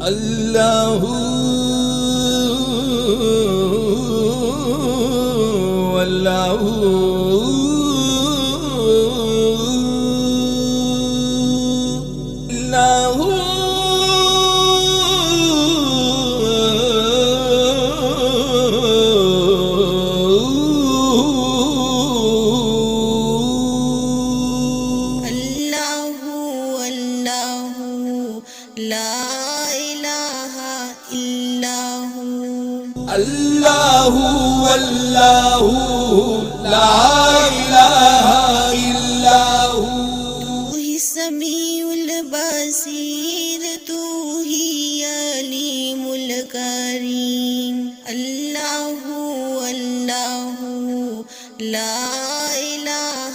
اللہ اللہ اللہ اللہ لا الہ الا ہو تو ہی سمیع البصیر تو ہی علیم الکریم اللہ اللہ لا الہ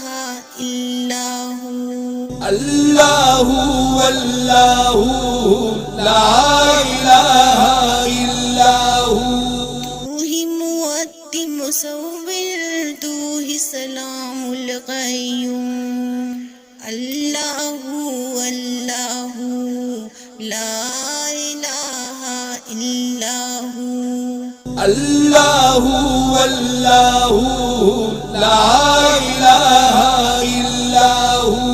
الا ہو اللہ اللہ لا الہ الا ہو مصور تو ہی سلام القیوم اللہ اللہ لا الہ الا ہو اللہ اللہ لا الہ الا ہو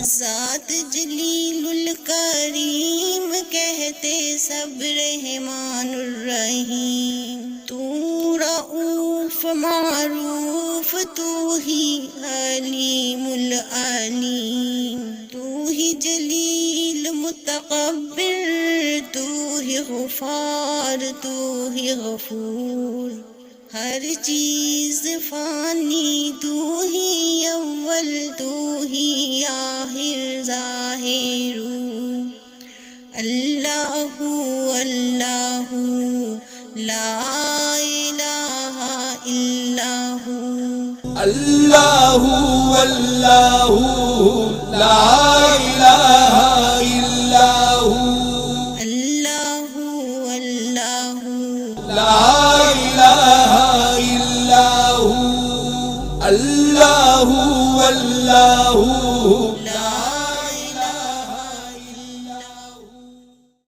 ذات جلیل الکریم کہتے سب رحمان الرحیم تو رؤوف معروف تو ہی حلیم العلیم تو ہی جلیل متکبر تو ہی غفار تو ہی غفور ہر چیز فانی تو ہی اول تو ہی آخر ظاہر اللہ اللہ لا الہ الا ہو اللہ اللہ لا الہ الا ہو اللہ اللہ لا الہ الا ہو اللہ اللہ